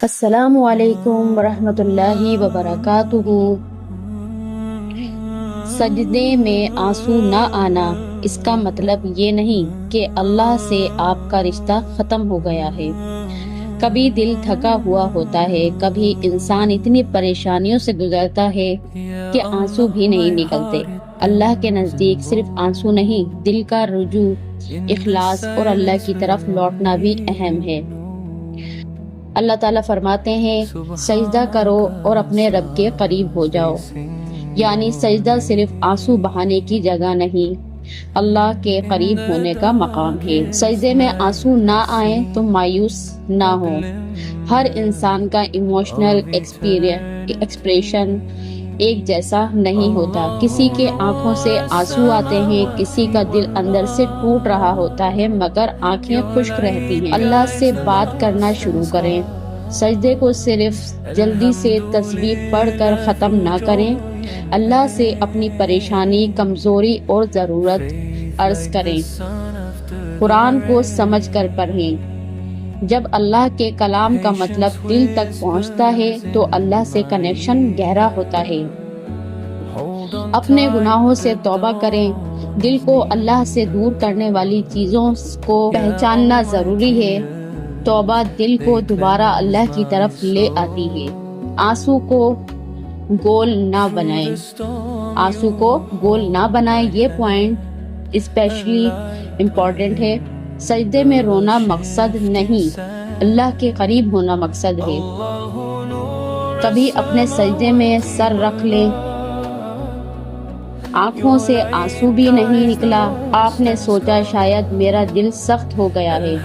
السلام علیکم ورحمۃ اللہ وبرکاتہ۔ سجدے میں آنسو نہ آنا اس کا مطلب یہ نہیں کہ اللہ سے آپ کا رشتہ ختم ہو گیا ہے۔ کبھی دل تھکا ہوا ہوتا ہے، کبھی انسان اتنی پریشانیوں سے گزرتا ہے کہ آنسو بھی نہیں نکلتے۔ اللہ کے نزدیک صرف آنسو نہیں، دل کا رجوع، اخلاص اور اللہ کی طرف لوٹنا بھی اہم ہے۔ اللہ تعالیٰ فرماتے ہیں، سجدہ کرو اور اپنے رب کے قریب ہو جاؤ۔ یعنی سجدہ صرف آنسو بہانے کی جگہ نہیں، اللہ کے قریب ہونے کا مقام ہے۔ سجدے میں آنسو نہ آئیں تو مایوس نہ ہو۔ ہر انسان کا ایموشنل ایکسپریشن ایک جیسا نہیں ہوتا۔ کسی کے آنکھوں سے آنسو آتے ہیں، کسی کا دل اندر سے ٹوٹ رہا ہوتا ہے مگر آنکھیں خشک رہتی ہیں۔ اللہ سے بات کرنا شروع کریں۔ سجدے کو صرف جلدی سے تسبیح پڑھ کر ختم نہ کریں، اللہ سے اپنی پریشانی، کمزوری اور ضرورت عرض کریں۔ قرآن کو سمجھ کر پڑھیں۔ جب اللہ کے کلام کا مطلب دل تک پہنچتا ہے تو اللہ سے کنیکشن گہرا ہوتا ہے۔ اپنے گناہوں سے توبہ کریں۔ دل کو اللہ سے دور کرنے والی چیزوں کو پہچاننا ضروری ہے۔ توبہ دل کو دوبارہ اللہ کی طرف لے آتی ہے۔ آنسو کو گول نہ بنائیں۔ آنسو کو گول نہ بنائیں، یہ پوائنٹ اسپیشلی امپورٹنٹ ہے۔ سجدے میں رونا مقصد نہیں، اللہ کے قریب ہونا مقصد ہے۔ کبھی اپنے سجدے میں سر رکھ لیں، آنکھوں سے آنسو بھی نہیں نکلا۔ آپ نے سوچا شاید میرا دل سخت ہو گیا ہے،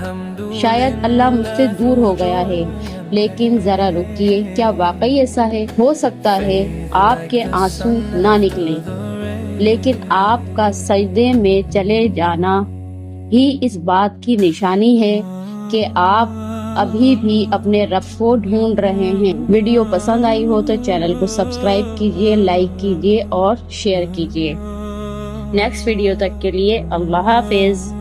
شاید اللہ مجھ سے دور ہو گیا ہے، لیکن ذرا رکیے، کیا واقعی ایسا ہے؟ ہو سکتا ہے آپ کے آنسو نہ نکلیں، لیکن آپ کا سجدے میں چلے جانا ہی اس بات کی نشانی ہے کہ آپ ابھی بھی اپنے رب کو ڈھونڈ رہے ہیں۔ ویڈیو پسند آئی ہو تو چینل کو سبسکرائب کیجیے، لائک کیجیے اور شیئر کیجیے۔ نیکسٹ ویڈیو تک کے لیے اللہ حافظ۔